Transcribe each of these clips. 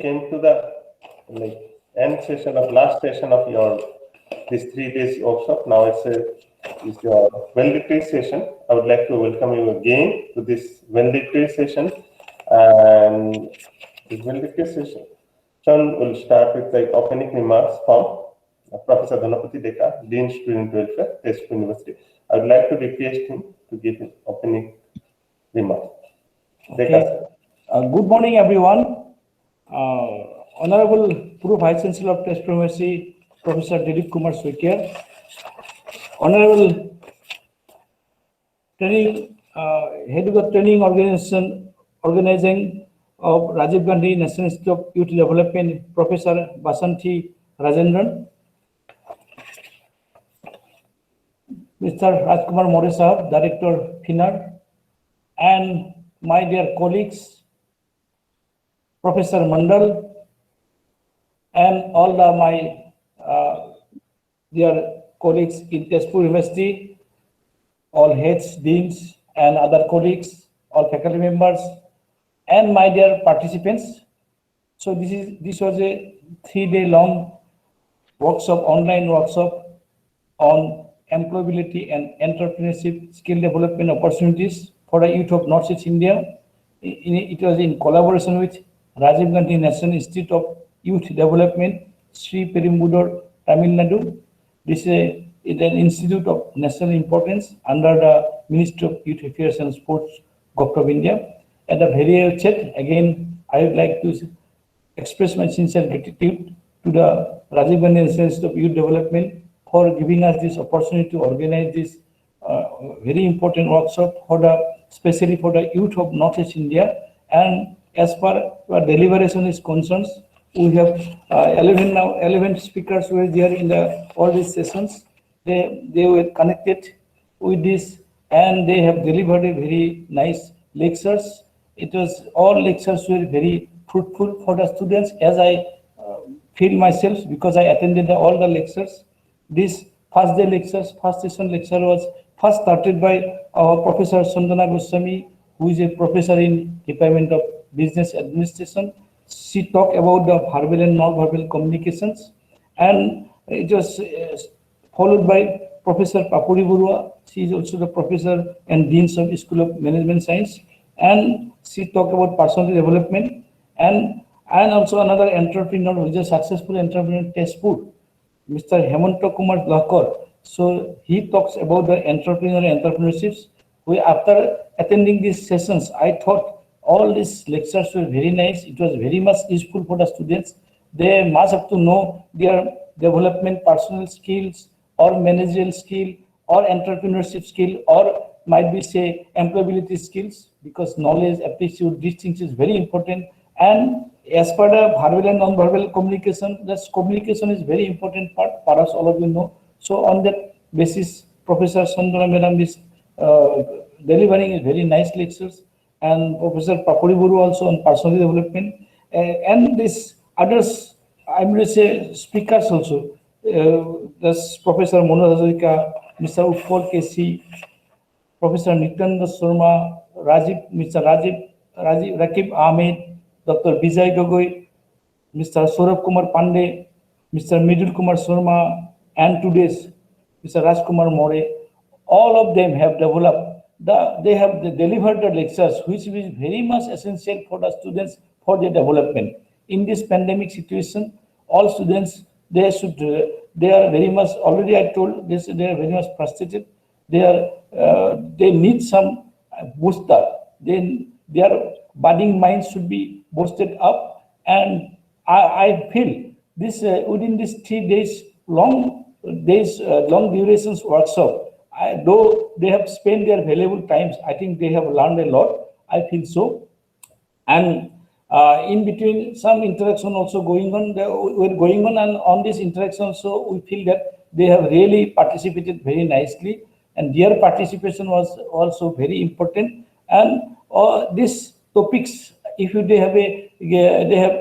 came to the end session of last session of your this 3 days workshop. Now it's your valedictory session. I would like to welcome you again to this valedictory session. And this valedictory session will start with opening remarks from Professor Dhanapati Deka, Dean Student Welfare, Tezpur University. I would like to request him to give his opening remarks. Okay. Good morning, everyone. Honorable Prof. Vice Chancellor of Tezpur University, Professor Devakumar Saikia, Honorable Head of the Training Organizing of Rajiv Gandhi National Institute of Youth Development, Professor Vasanthi Rajendran, Mr. Rajkumar More Sahab, Director FINAR, and my dear colleagues, Professor Mandal, and all my dear colleagues in Tezpur University, all heads, deans, and other colleagues, all faculty members, and my dear participants. So this was a 3-day long workshop, online workshop on employability and entrepreneurship skill development opportunities for the youth of Northeast India. It was in collaboration with Rajiv Gandhi National Institute of Youth Development, Sri Perumbudur, Tamil Nadu. This is an institute of national importance under the Ministry of Youth Affairs and Sports, Government of India. At the very outset, again, I would like to express my sincere gratitude to the Rajiv Gandhi National Institute of Youth Development for giving us this opportunity to organize this very important workshop especially for the youth of Northeast India. And as far as deliberation is concerned, we have 11 speakers who were there in all these sessions. They were connected with this, and they have delivered a very nice lectures. All lectures were very fruitful for the students, as I feel myself, because I attended all the lectures. This first day lectures, first session lecture was first started by our Professor Sandana Goswami, who is a professor in Department of Business Administration. She talked about the verbal and non-verbal communications, and it was followed by Professor Papuri Burua. She is also the professor and dean of School of Management Science, and she talked about personal development, and also another entrepreneur who is a successful entrepreneur in Tezpur, Mr. Hemanta Kumar Lakar. So he talks about the entrepreneurships. After attending these sessions, I thought all these lectures were very nice. It was very much useful for the students. They must have to know their development, personal skills, or managerial skill, or entrepreneurship skill, or might be say employability skills, because knowledge, aptitude, these things is very important. And as per the verbal and non-verbal communication, this communication is very important part for us, all of you know. So on that basis, Professor Sandana Madam is delivering very nice lectures, and Professor Papuri Buru also on personal development, and this others, I will say speakers also. This Professor Monu Hazarika, Mr. Utpal Kesi, Professor Nityananda Sharma, Mr. Rakib Ahmed, Dr. Vijay Gogoi, Mr. Saurabh Kumar Pandey, Mr. Midul Kumar Sharma, and today's Mr. Rajkumar More. All of them have developed, they have delivered the lectures, which is very much essential for the students for their development. In this pandemic situation, all students, they are very much, already I told this, they are very much frustrated. They need some booster. Their budding minds should be boosted up, and I feel this within these 3 days long durations workshop, though they have spent their valuable times, I think they have learned a lot. I feel so. And in between, some interaction also going on, and on this interaction also, we feel that they have really participated very nicely, and their participation was also very important. And these topics, if they have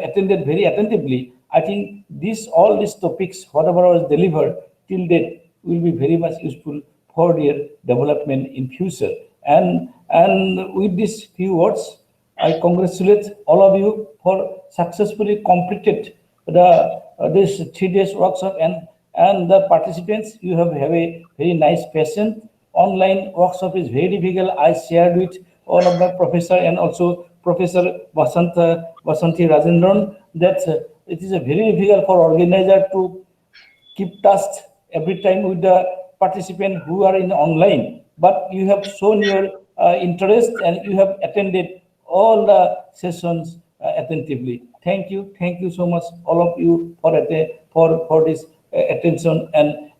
attended very attentively, I think all these topics, whatever was delivered till date, will be very much useful for their development in future. And with these few words, I congratulate all of you for successfully completed the this 3 days workshop, and the participants, you have a very nice passion. Online workshop is very difficult. I shared with all of my professor and also Professor Vasanthi Rajendran that it is a very difficult for organizer to keep touch every time with the participant who are in online, but you have shown your interest and you have attended all the sessions attentively. Thank you so much, all of you, for this attention and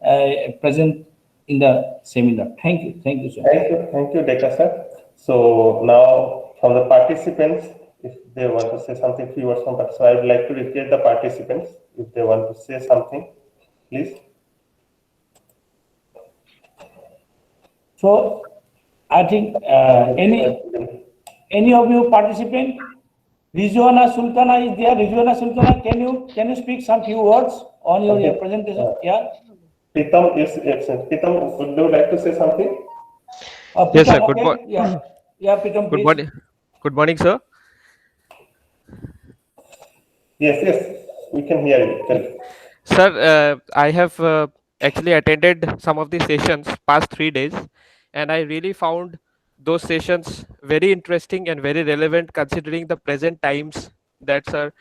present in the seminar. Thank you so much. Thank you, Deka sir. So now from the participants, if they want to say something, few words from participants. So I would like to request the participants if they want to say something, please. So I think any of you participant, Rizwana Sultana is there. Rizwana Sultana, can you speak some few words on your presentation? Yeah. Pritam is absent. Pritam, would you like to say something? Pritam, yes, sir. okay. Yeah, Pritam, Good please. morning. Good morning, sir. Yes, we can hear you. Tell me. Sir, I have actually attended some of the sessions past 3 days, and I really found those sessions very interesting and very relevant considering the present times that, sir,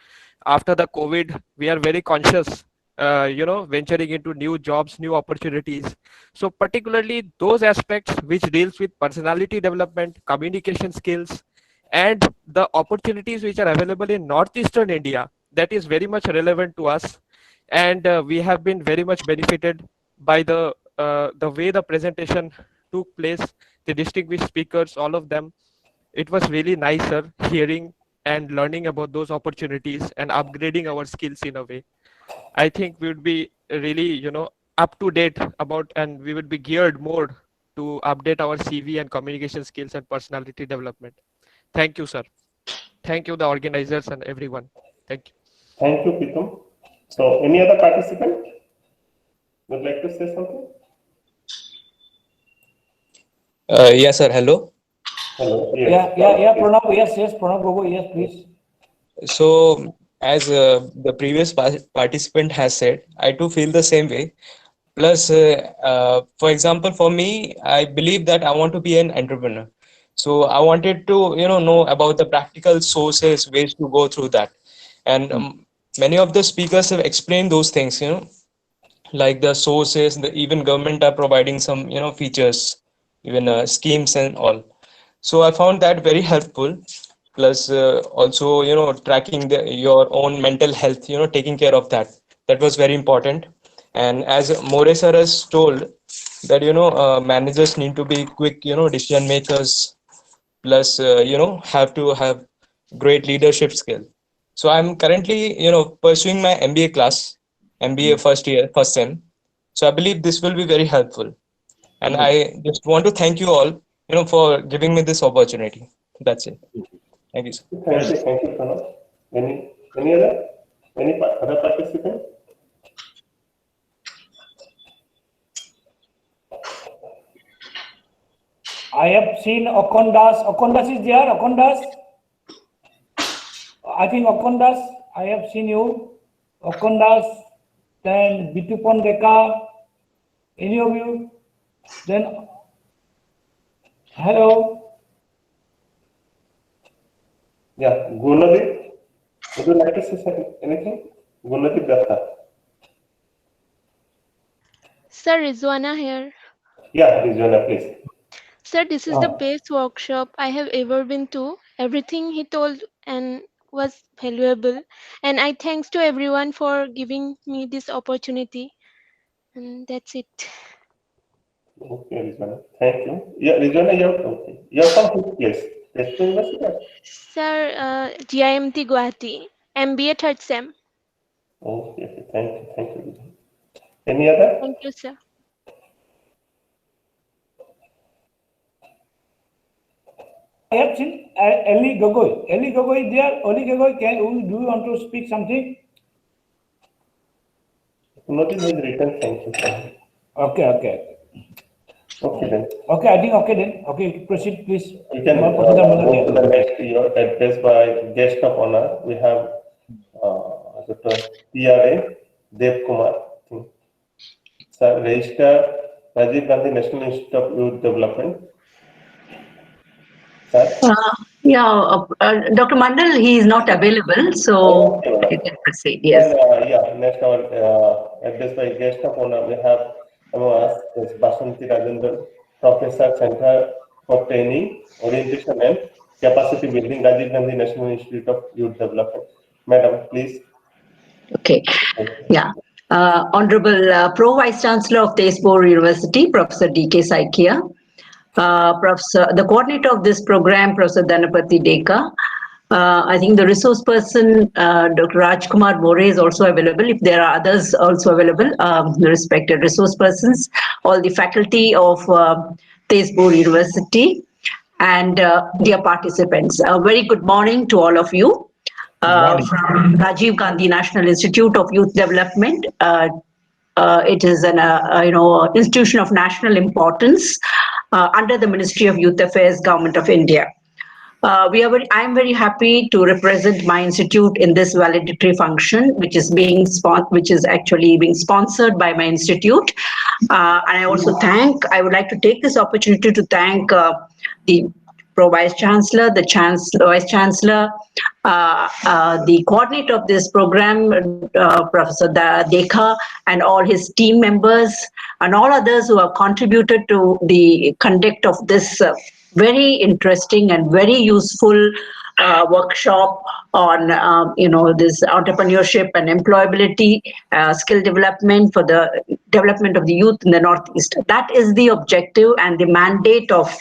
after the COVID, we are very conscious, venturing into new jobs, new opportunities. So particularly those aspects which deals with personality development, communication skills, and the opportunities which are available in Northeastern India, that is very much relevant to us. And we have been very much benefited by the way the presentation took place, the distinguished speakers, all of them. It was really nice, sir, hearing and learning about those opportunities and upgrading our skills in a way. I think we would be really, up to date about, and we would be geared more to update our CV and communication skills and personality development. Thank you, sir. Thank you, the organizers and everyone. Thank you. Thank you, Pritam. So, any other participant would like to say something? Yes, sir. Hello. Hello. Yes. Yeah. Pranav. Yes. Pranav Gogo. Yes, please. So, as the previous participant has said, I too feel the same way. Plus, for example, for me, I believe that I want to be an entrepreneur. So, I wanted to, know about the practical sources, ways to go through that. And many of the speakers have explained those things, like the sources, even government are providing some, features, even schemes and all. So I found that very helpful. Plus, also, tracking your own mental health, taking care of that. That was very important. And as More sir has told, that, managers need to be quick, decision makers. Plus, have to have great leadership skill. So I'm currently, pursuing my MBA class, MBA first year, first sem. So I believe this will be very helpful. And I just want to thank you all, for giving me this opportunity. That's it. Thank you, sir. Thank you, Pranav. Any other participant? I have seen Okondas. Okondas is there. Okondas. I think Okondas. I have seen you. Okondas. Then Bitupon Deka. Any of you? Then hello. Yeah, Gunadip. Would you like to say anything? Gunadip Datta. Sir, Rizwana here. Yeah, Rizwana, please. Sir, this is the best workshop I have ever been to. Everything he told and was valuable. And I thanks to everyone for giving me this opportunity. And that's it. Okay, Rizwana. Thank you. Yeah, Rizwana, you're from which place? Tezpur University? Sir, GIMT Guwahati, MBA third sem. Okay. Thank you, Rizwana. Any other? Thank you, sir. I have seen Ellie Gogoi. Ellie Gogoi is there. Ellie Gogoi, do you want to speak something? Notice has written thank you. Okay. Okay then. Okay, I think okay then. Okay, proceed please. We can go to the next year address by guest of honor. We have Dr. P.R.A. Devakumar. Sir, Registrar, Rajiv Gandhi National Institute of Youth Development. Sir? Dr. Mandal, he is not available, so Okay, madam. you can proceed. Yes. Then, next our address by guest of honor we have among us is Vasanthi Rajendran, Professor, Center for Training, Orientation and Capacity Building, Rajiv Gandhi National Institute of Youth Development. Madam, please. Okay. Yeah. Honorable Pro Vice Chancellor of Tezpur University, Professor Deka Saikia. Professor, the coordinator of this program, Professor Dhanapati Deka. I think the resource person, Dr. Rajkumar More, is also available. If there are others also available, the respected resource persons, all the faculty of Tezpur University, and dear participants. A very good morning to all of you. From Rajiv Gandhi National Institute of Youth Development. It is an institution of national importance under the Ministry of Youth Affairs, Government of India. I am very happy to represent my institute in this valedictory function, which is actually being sponsored by my institute. And I would like to take this opportunity to thank the Pro Vice Chancellor, the Vice Chancellor, the coordinator of this program, Professor Deka, and all his team members, and all others who have contributed to the conduct of this very interesting and very useful workshop on this entrepreneurship and employability, skill development for the development of the youth in the Northeast. That is the objective and the mandate of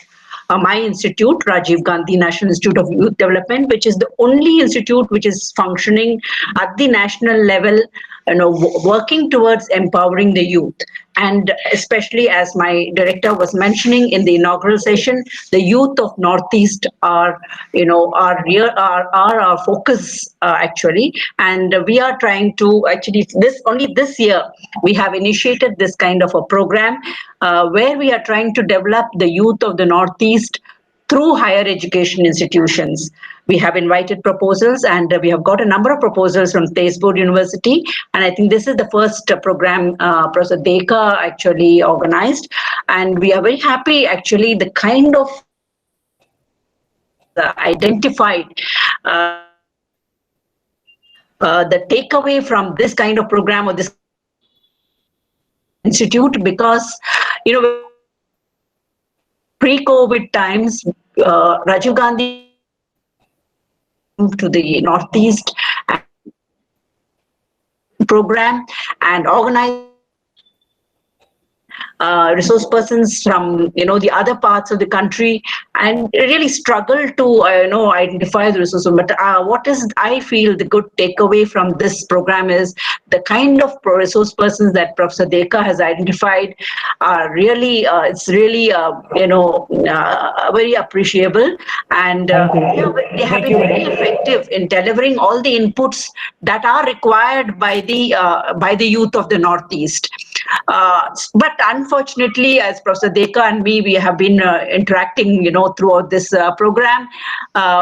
my institute, Rajiv Gandhi National Institute of Youth Development, which is the only institute which is functioning at the national level, working towards empowering the youth. And especially, as my director was mentioning in the inaugural session, the youth of Northeast are our focus actually, and we are trying to this year we have initiated this kind of a program where we are trying to develop the youth of the Northeast through higher education institutions. We have invited proposals, and we have got a number of proposals from Tezpur University. And I think this is the first program Professor Deka actually organized. And we are very happy, actually, the kind of identified the takeaway from this kind of program or this institute, because, pre-COVID times, Rajiv Gandhi moved to the Northeast program and organized resource persons from the other parts of the country, and really struggle to identify the resources. But I feel the good takeaway from this program is the kind of resource persons that Professor Deka has identified are really very appreciable, and they have been very effective in delivering all the inputs that are required by the youth of the Northeast. But unfortunately, as Professor Deka and me, we have been interacting, throughout this program.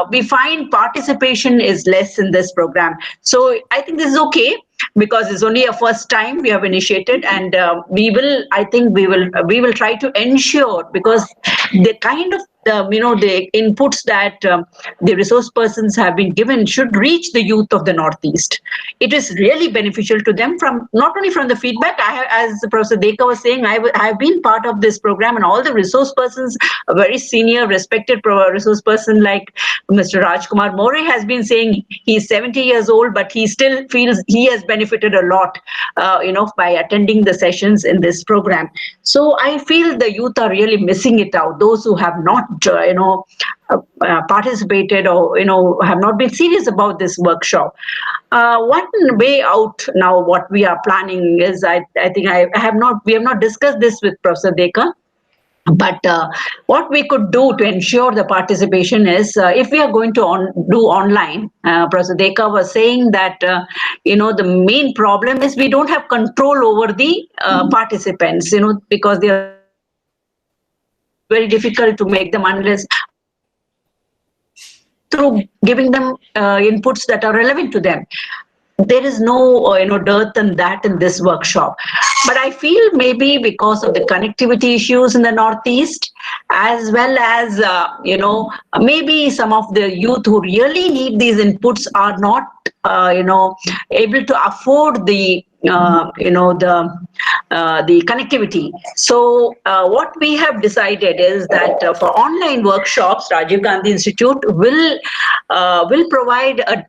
We find participation is less in this program. So I think this is okay, because it's only a first time we have initiated, and we will try to ensure, because the kind of the inputs that the resource persons have been given should reach the youth of the Northeast. It is really beneficial to them, from not only from the feedback. As Professor Deka was saying, I have been part of this program, and all the resource persons, a very senior, respected resource person like Mr. Rajkumar More has been saying he's 70 years old, but he still feels he has benefited a lot, by attending the sessions in this program. So I feel the youth are really missing it out. Those who have not, participated, or have not been serious about this workshop. One way out now, what we are planning is, I think we have not discussed this with Professor Deka. But what we could do to ensure the participation is, if we are going to do online, Professor Deka was saying that, the main problem is we don't have control over the participants, because they are very difficult to make them unless through giving them inputs that are relevant to them. there is no dearth in that in this workshop. But I feel maybe because of the connectivity issues in the Northeast, as well as maybe some of the youth who really need these inputs are not able to afford the connectivity. So what we have decided is that for online workshops, Rajiv Gandhi Institute will provide a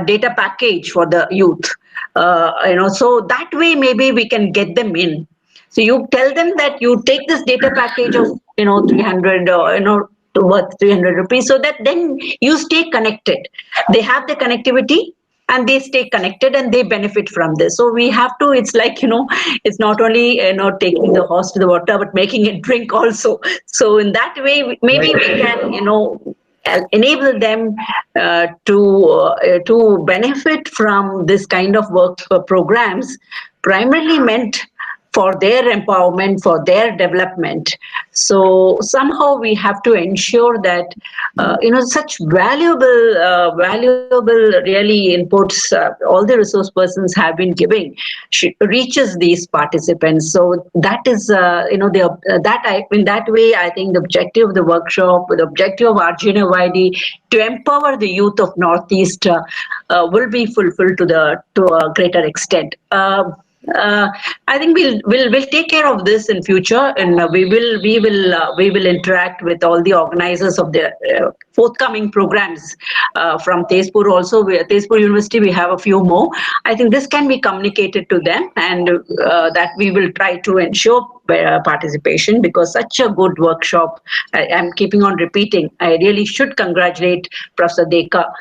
data package for the youth. So that way maybe we can get them in. So you tell them that you take this data package of 300 worth 300 rupees, so that then you stay connected. They have the connectivity and they stay connected and they benefit from this. So we have to, it's like it's not only taking the horse to the water but making it drink also. So in that way maybe we can enable them to benefit from this kind of work programs, primarily meant for their empowerment, for their development. So somehow we have to ensure that such valuable really inputs all the resource persons have been giving reaches these participants. So that is in that way I think the objective of the workshop, the objective of RGNYD to empower the youth of Northeast will be fulfilled to a greater extent. I think we'll take care of this in future, and we will interact with all the organizers of the forthcoming programs from Tezpur. Also, Tezpur University, we have a few more. I think this can be communicated to them, and that we will try to ensure participation, because such a good workshop. I'm keeping on repeating. I really should congratulate Professor Deka,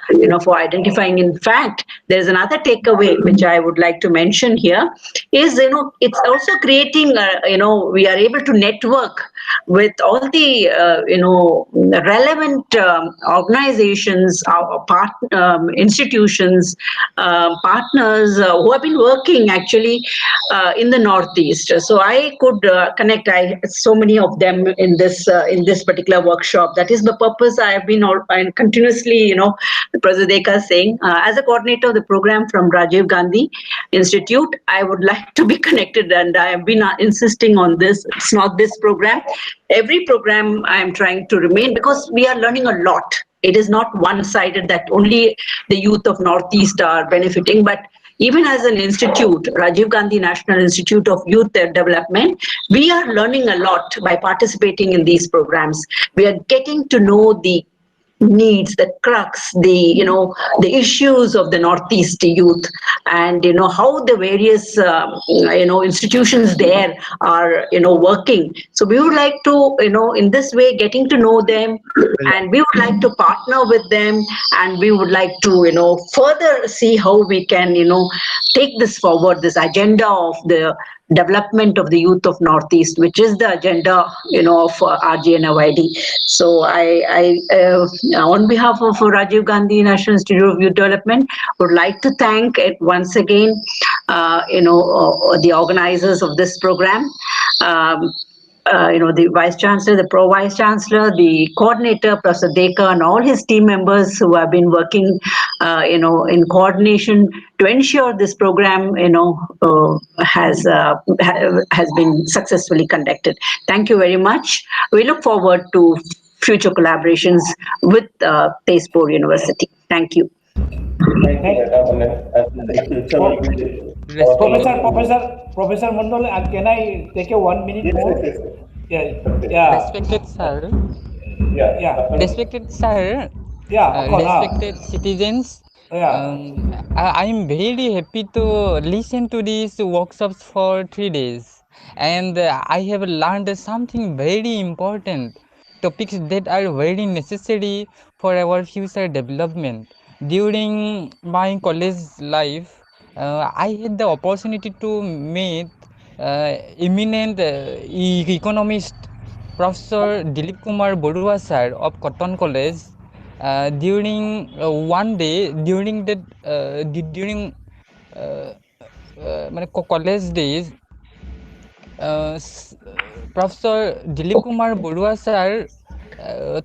for identifying. In fact, there is another takeaway which I would like to mention here. Is it's also creating. We are able to network with all the relevant organizations, our institutions, partners who have been working actually in the Northeast. So I could connect so many of them in this particular workshop. That is the purpose I have been continuously, Professor Deka saying, as a coordinator of the program from Rajiv Gandhi Institute, I would like to be connected, and I have been insisting on this. It's not this program. Every program I am trying to remain, because we are learning a lot. It is not one-sided that only the youth of Northeast are benefiting, but even as an institute, Rajiv Gandhi National Institute of Youth Development, we are learning a lot by participating in these programs. We are getting to know the needs, the crux, the issues of the Northeast youth, and how the various institutions there are working. So we would like to in this way getting to know them, and we would like to partner with them, and we would like to further see how we can take this forward, this agenda of the development of the youth of Northeast, which is the agenda of RGNYD. So I on behalf of Rajiv Gandhi National Institute of Youth Development, would like to thank it once again the organizers of this program. The Vice Chancellor, the Pro Vice Chancellor, the coordinator, Professor Deka, and all his team members who have been working, in coordination to ensure this program, has been successfully conducted. Thank you very much. We look forward to future collaborations with Tezpur University. Thank you. Thank you, madam. And in future will be Professor Mandal, can I take a 1 minute yes, more? yes, yes. Yeah. Respected sir. Yeah. Respected sir. Yeah, of course. Respected citizens. Yeah. I am very happy to listen to these workshops for 3 days, and I have learned something very important, topics that are very necessary for our future development. During my college life, I had the opportunity to meet eminent economist Professor Devakumar sir of Cotton College. During one day, during that during college days, Professor Dilip Kumar Borua sir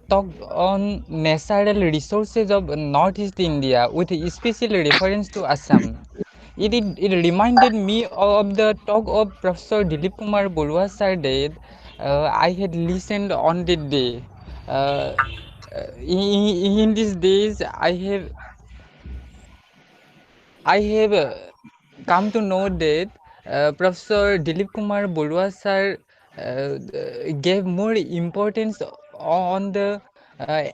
talked on natural resources of Northeast India with special reference to Assam. It reminded me of the talk of Professor Dileepkumar Borua sir that I had listened on the day. Uh, in these days, I have come to know that Professor Dileepkumar Borua sir gave more importance on the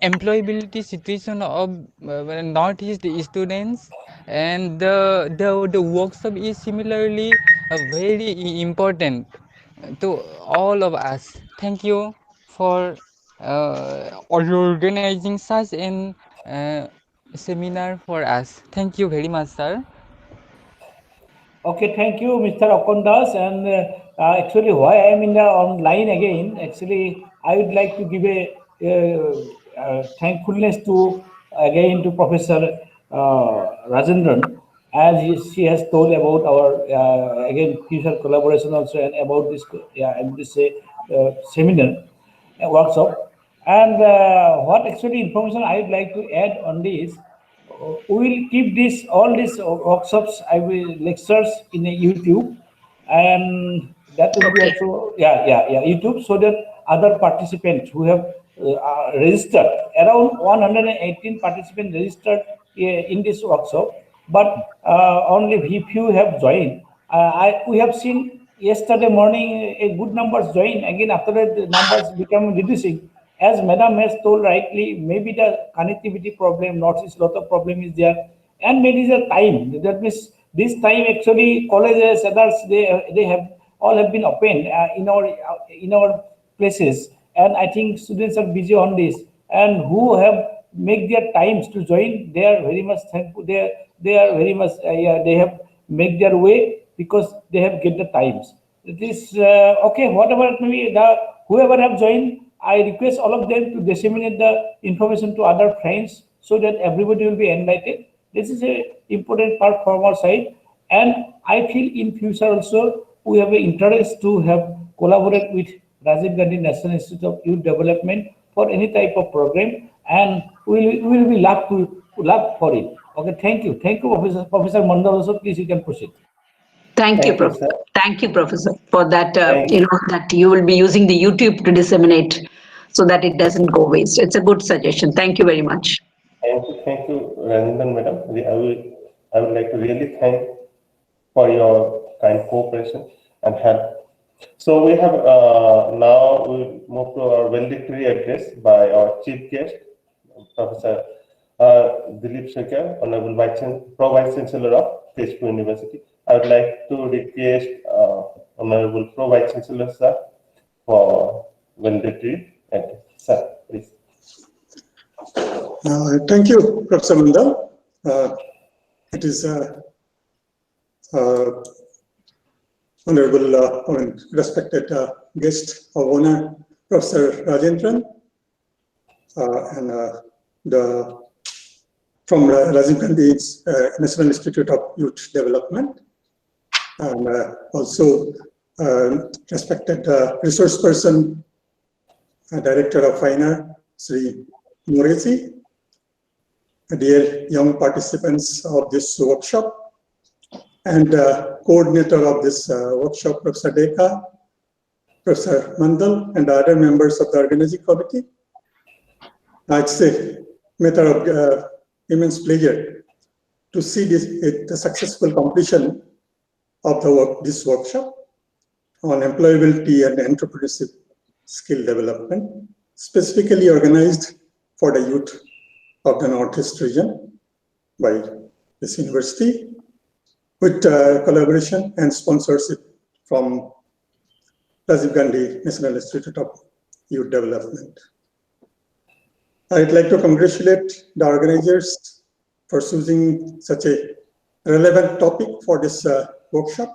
employability situation of Northeast students, and the workshop is similarly very important to all of us. Thank you for organizing such an seminar for us. Thank you very much, sir. Okay, thank you, Mr. Okondas. And actually, why I am in the online again? Actually, I would like to give a thankfulness to again to Professor Rajendran, as she has told about our again future collaboration also and about this seminar workshop. And what actually information I would like to add on this, we will keep this all these workshops, I will lectures in a YouTube, and that will be Okay. also YouTube, so that other participants who have registered, around 118 participants registered in this workshop, but only few have joined. We have seen yesterday morning a good numbers join. Again after that the numbers become reducing. As Madam has told rightly, maybe the connectivity problem, Northeast lot of problem is there, and maybe the time. That means this time actually colleges, adults, they have all have been opened in our places, and I think students are busy on this, and who have make their times to join, they are very much thankful. They are very much they have make their way because they have get the times. It is okay. Whatever maybe the whoever have joined, I request all of them to disseminate the information to other friends so that everybody will be enlightened. This is a important part from our side, and I feel in future also we have an interest to have collaborate with Rajiv Gandhi National Institute of Youth Development for any type of program, and we will be love for it. Okay, thank you, Professor Mandal. Also, please you can proceed. Thank you, Thank you, Prof. sir. Thank you, Professor, for that, Thank that you will be using the YouTube to disseminate so that it doesn't go waste. It's a good suggestion. Thank you very much. thank you, Rajendran, madam. I would like to really thank for your kind cooperation and help. So we have now we move to our valedictory address by our chief guest, Professor Dilip Saikia, Honorable Pro Vice Chancellor of Tezpur University. I would like to request Honorable Pro Vice Chancellor sir for valedictory address. Sir, please. Thank you, Professor Mandal. It is honorable, respected guest of honor, Professor Rajendran, and from Rajiv Gandhi National Institute of Youth Development, and also respected resource person, Director of Fine Sri Morezi, dear young participants of this workshop, and coordinator of this workshop, Professor Deka, Professor Mandal, and other members of the organizing committee. It's a matter of immense pleasure to see the successful completion of this workshop on employability and entrepreneurship skill development, specifically organized for the youth of the Northeast region by this university, with collaboration and sponsorship from Rajiv Gandhi National Institute of Youth Development. I'd like to congratulate the organizers for choosing such a relevant topic for this workshop,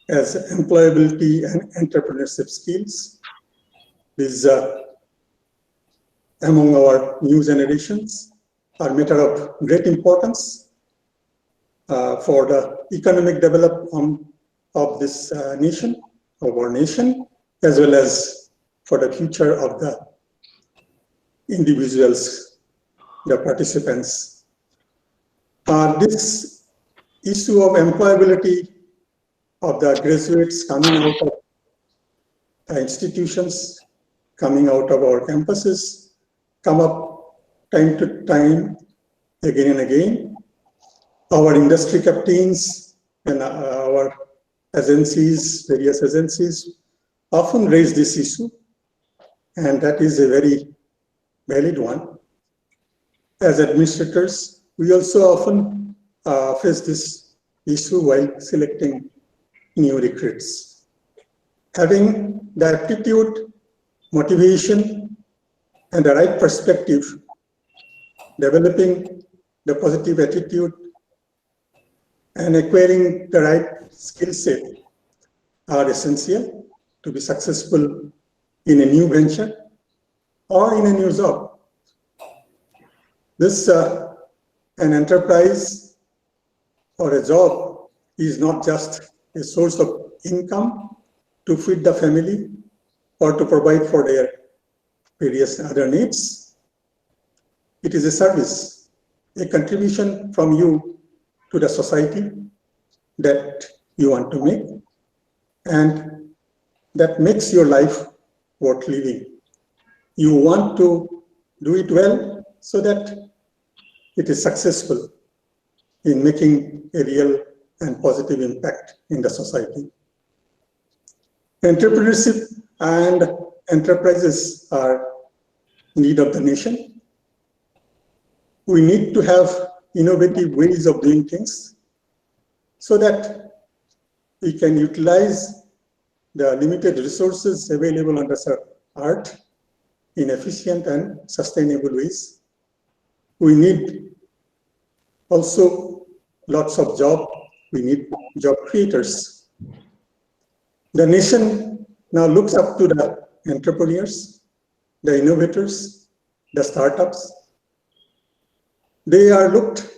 as employability and entrepreneurship skills. These among our new generations are matter of great importance for the economic development of this nation, of our nation, as well as for the future of the individuals, the participants. This issue of employability of the graduates coming out of the institutions, coming out of our campuses, come up time to time, again and again. Our industry captains and our agencies, various agencies, often raise this issue, and that is a very valid one. As administrators, we also often face this issue while selecting new recruits. Having the aptitude, motivation, and the right perspective, developing the positive attitude, and acquiring the right skill set are essential to be successful in a new venture or in a new job. This an enterprise or a job is not just a source of income to feed the family or to provide for their various other needs. It is a service, a contribution from you to the society that you want to make, and that makes your life worth living. You want to do it well so that it is successful in making a real and positive impact in the society. Entrepreneurship and enterprises are need of the nation. We need to have innovative ways of doing things so that we can utilize the limited resources available under earth in efficient and sustainable ways. We need also lots of jobs. We need job creators. The nation now looks up to the entrepreneurs, the innovators, the startups. They are looked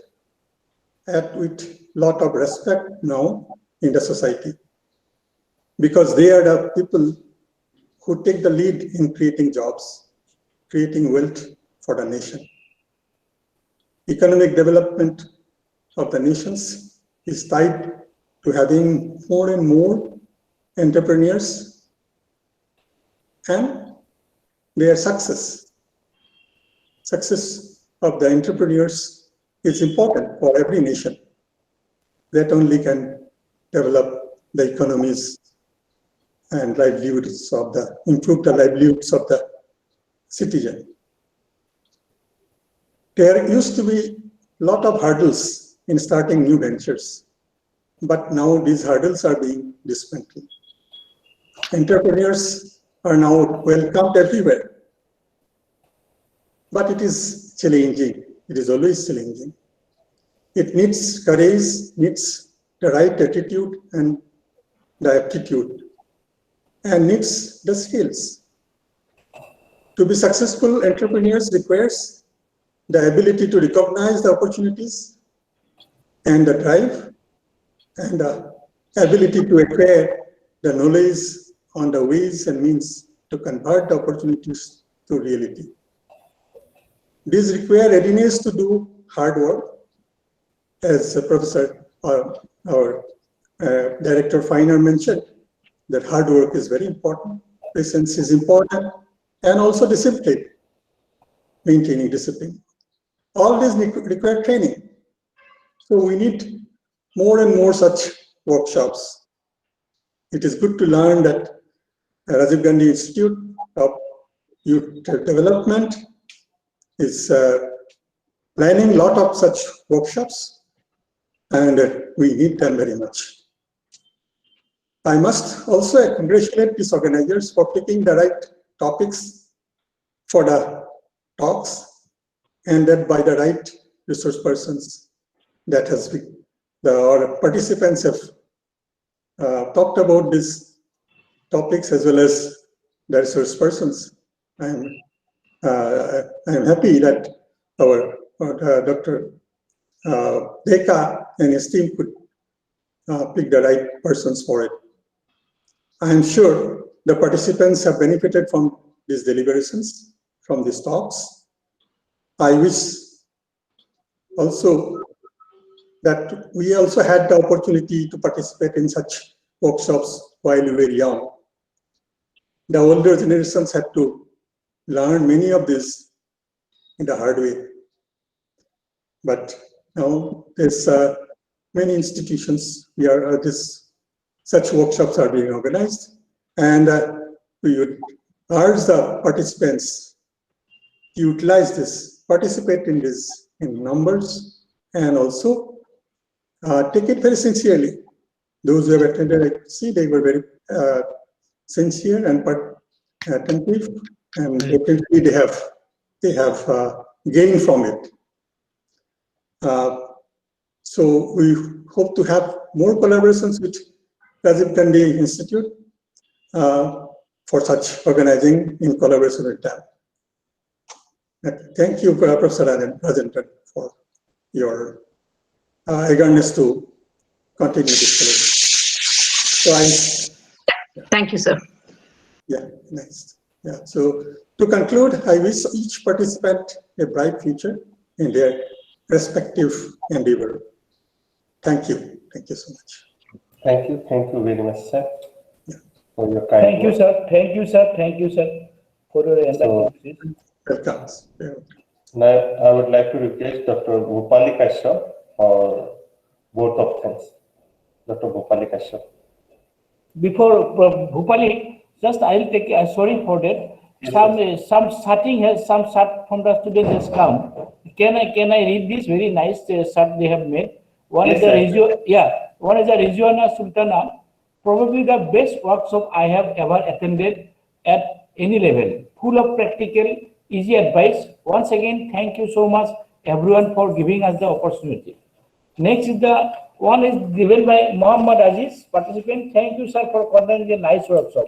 at with a lot of respect now in the society because they are the people who take the lead in creating jobs, creating wealth for the nation. Economic development of the nations is tied to having more and more entrepreneurs and their success. Success of the entrepreneurs is important for every nation. That only can develop the economies and livelihoods of the, improve the livelihoods of the citizen. There used to be a lot of hurdles in starting new ventures, but now these hurdles are being dismantled. Entrepreneurs are now welcomed everywhere, but it is challenging. It is always challenging. It needs courage, needs the right attitude and the aptitude, and needs the skills. To be successful, entrepreneurs requires the ability to recognize the opportunities and the drive and the ability to acquire the knowledge on the ways and means to convert the opportunities to reality. These require readiness to do hard work, as Professor our Director Finer mentioned, that hard work is very important, patience is important, and also discipline, maintaining discipline. All these require training. So we need more and more such workshops. It is good to learn that Rajiv Gandhi Institute of Youth Development is planning a lot of such workshops, and we need them very much. I must also congratulate these organizers for picking the right topics for the talks, and that by the right resource persons that has been, our participants have talked about these topics as well as the resource persons. I'm happy that our Dr. Deka and his team could pick the right persons for it. I am sure the participants have benefited from these deliberations, from these talks, I wish also that we also had the opportunity to participate in such workshops while we were young. The older generations had to learn many of this in the hard way. But now there's many institutions where such workshops are being organized, and we would urge the participants to utilize this, participate in this in numbers, and also take it very sincerely. Those who have attended, I see they were very sincere and attentive, and definitely they have gained from it. So we hope to have more collaborations with Rajiv Gandhi Institute for such organizing in collaboration with them. Thank you, Professor Rajendran, for your eagerness to continue this collaboration. So Thank you, sir. yeah, next. Yeah, so to conclude, I wish each participant a bright future in their respective endeavor. Thank you. Thank you so much. Thank you very much, sir, Yeah. for your kind Thank you, words. sir. Thank you, sir. Thank you, sir, for your enlightenment. Welcome. Now, I would like to request Dr. Bhupali Kashyap for vote of thanks. Dr. Bhupali Kashyap. Before Bhupali, just I'll take. Sorry for that. Yes, Some starting has some start from the student has come. Can I read this very nice start they have made? One Yes, is the sir. one is the Rizwana Sultana, probably the best workshop I have ever attended at any level. Full of practical, easy advice. Once again, thank you so much everyone for giving us the opportunity. Next is the one is given by Muhammad Aziz, participant. Thank you, sir, for conducting a nice workshop.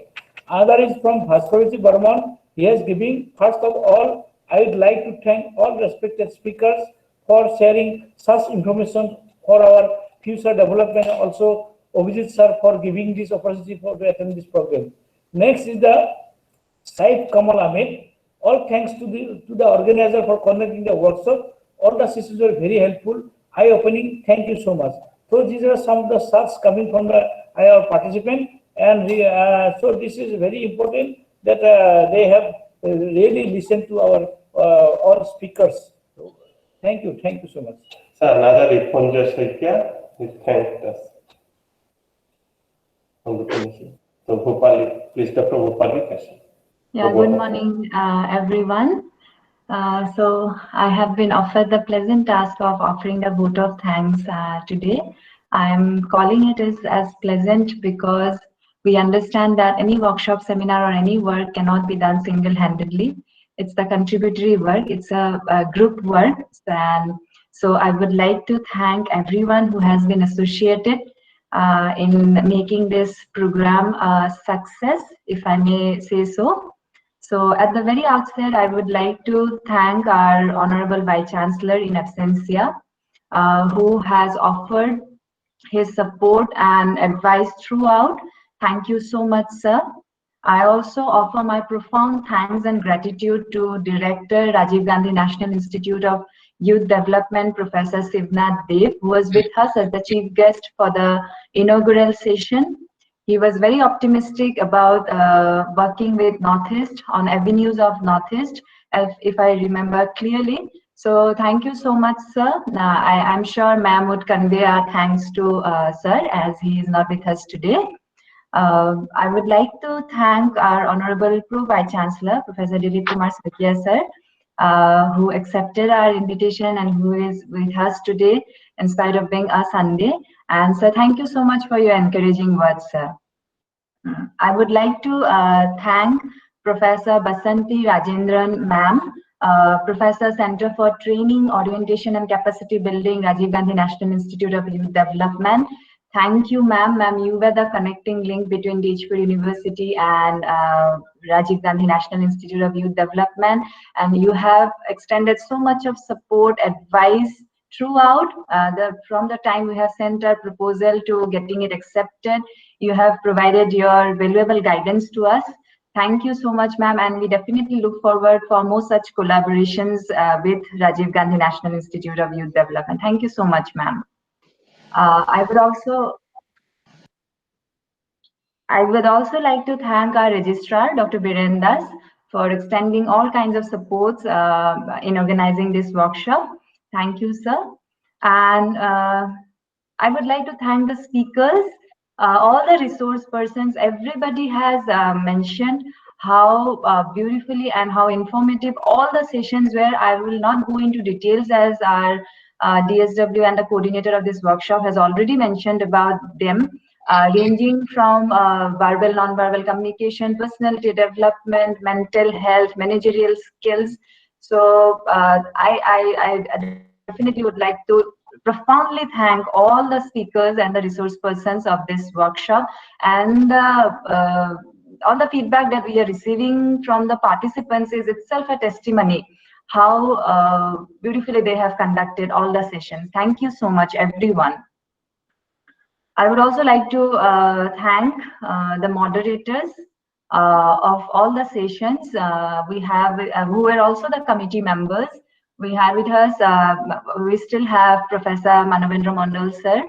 Another is from Bhaskaraviji Burman. He is giving. First of all, I would like to thank all respected speakers for sharing such information for our future development. Also, Abhijit sir for giving this opportunity for to attend this program. Next is the Saif Kamal Ahmed. All thanks to the organizer for conducting the workshop. All the sessions were very helpful, eye-opening. Thank you so much. So these are some of the thoughts coming from our participant, and so this is very important that they have really listened to our all speakers. Thank you so much. So another Iponja Saikia is thanked us from the commission. So Bhupali, please, Dr. Bhupali Kashyap. Yeah, good morning, everyone. So I have been offered the pleasant task of offering a vote of thanks today. I am calling it as pleasant because we understand that any workshop, seminar, or any work cannot be done single-handedly. It's the contributory work. It's a group work. And so I would like to thank everyone who has been associated in making this program a success, if I may say so. So at the very outset, I would like to thank our Honorable Vice Chancellor in absentia, who has offered his support and advice throughout. Thank you so much, sir. I also offer my profound thanks and gratitude to Director Rajiv Gandhi National Institute of Youth Development, Professor Sivnath Dev, who was with us as the chief guest for the inaugural session. He was very optimistic about working with Northeast on avenues of Northeast, if I remember clearly. So thank you so much, sir. I'm sure ma'am would convey our thanks to sir as he is not with us today. I would like to thank our Honorable Pro Vice Chancellor, Professor Devakumar sir, who accepted our invitation and who is with us today in spite of being a Sunday. And sir, thank you so much for your encouraging words, sir. I would like to thank Professor Vasanthi Rajendran ma'am, Professor Center for Training, Orientation and Capacity Building, Rajiv Gandhi National Institute of Youth Development. Thank you, ma'am. Ma'am, you were the connecting link between Tezpur University and Rajiv Gandhi National Institute of Youth Development. And you have extended so much of support, advice throughout. From the time we have sent our proposal to getting it accepted, you have provided your valuable guidance to us. Thank you so much, ma'am, and we definitely look forward for more such collaborations with Rajiv Gandhi National Institute of Youth Development. Thank you so much, ma'am. I would also like to thank our registrar, Dr. Birendas, for extending all kinds of supports in organizing this workshop. Thank you, sir. And I would like to thank the speakers, all the resource persons. Everybody has mentioned how beautifully and how informative all the sessions were. I will not go into details as our DSW and the coordinator of this workshop has already mentioned about them. Ranging from verbal, non-verbal communication, personality development, mental health, managerial skills. So I definitely would like to profoundly thank all the speakers and the resource persons of this workshop, and all the feedback that we are receiving from the participants is itself a testimony how beautifully they have conducted all the sessions. Thank you so much, everyone. I would also like to thank the moderators of all the sessions. We have who were also the committee members. We have with us, we still have Professor Manavendra Mondal sir,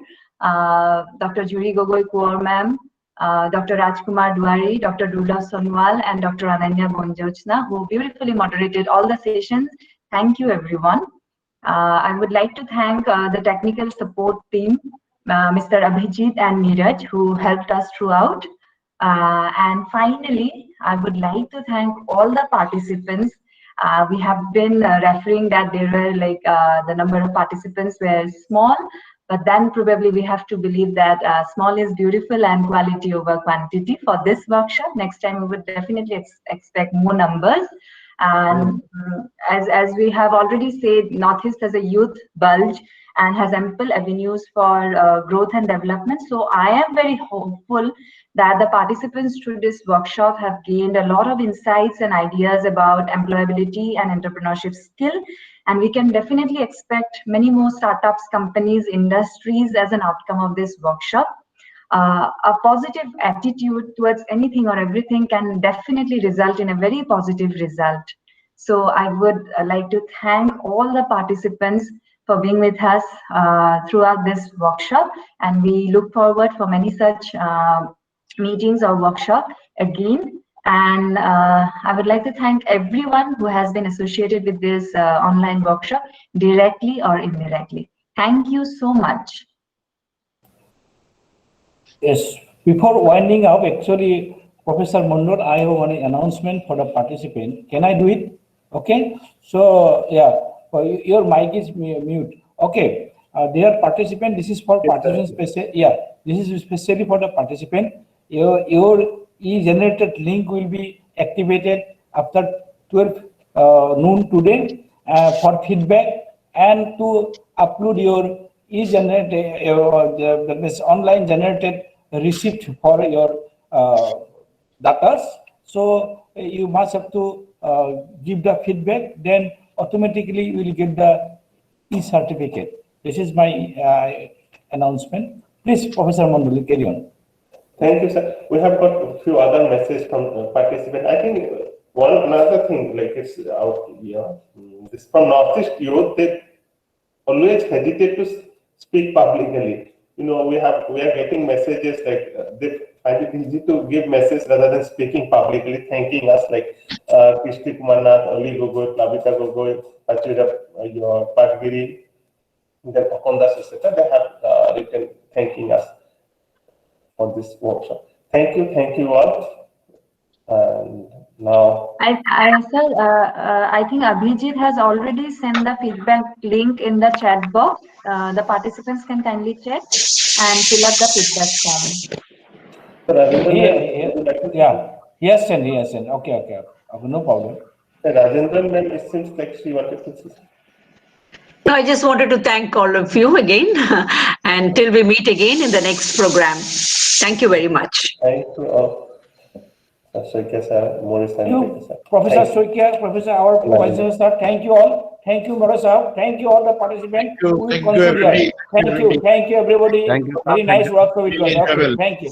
Dr. Juri Gogoi Kaur ma'am, Dr. Rajkumar Duari, Dr. Durla Sonwal, and Dr. Ananya Bonjochna, who beautifully moderated all the sessions. Thank you, everyone. I would like to thank the technical support team, Mr. Abhijit and Neeraj, who helped us throughout. And finally, I would like to thank all the participants. We have been referring that there were like the number of participants were small, but then probably we have to believe that small is beautiful and quality over quantity for this workshop. Next time we would definitely expect more numbers. And as we have already said, Northeast has a youth bulge and has ample avenues for growth and development. So I am very hopeful that the participants through this workshop have gained a lot of insights and ideas about employability and entrepreneurship skill. And we can definitely expect many more startups, companies, industries as an outcome of this workshop. A positive attitude towards anything or everything can definitely result in a very positive result. So I would like to thank all the participants for being with us throughout this workshop, and we look forward for many such meetings or workshop again. And I would like to thank everyone who has been associated with this online workshop directly or indirectly. Thank you so much. Yes, before winding up, actually, Professor Mondor, I have one announcement for the participant. Can I do it? Okay. So, yeah, your mic is mute. Okay. Dear participant, this is for participants. Yeah, this is especially for the participant. Your e-generated link will be activated after 12 noon today for feedback and to upload your e-generated, this online generated receipt for your data. So you must have to give the feedback, then automatically you will get the e-certificate. This is my announcement. Please, Professor Mondal, carry on. Thank you, sir. We have got a few other messages from participants. I think another thing, like it's out here, this from Northeast youth, they always hesitate to speak publicly. You know, we are getting messages like they find it easy to give messages rather than speaking publicly, thanking us, like Krishti Kumarnath, Ali Gogoi, Labita Gogoi, Achira, Patgiri, then Akondas, etc. They have written thanking us for this workshop. Thank you all. And now, Sir, I think Abhijit has already sent the feedback link in the chat box. The participants can kindly check and fill up the feedback form. Yeah. Yes, sir. Okay. No problem. Rajendran, then it seems like she wanted to say. No, I just wanted to thank all of you again until we meet again in the next program. Thank you very much. Thank you all. Saikia sir, Morris, Professor Saikia, Professor our Professor sir, thank you all. Thank you, Morris sir. Thank you all the participants. Thank you, everybody. Very nice work with you. Okay, thank you.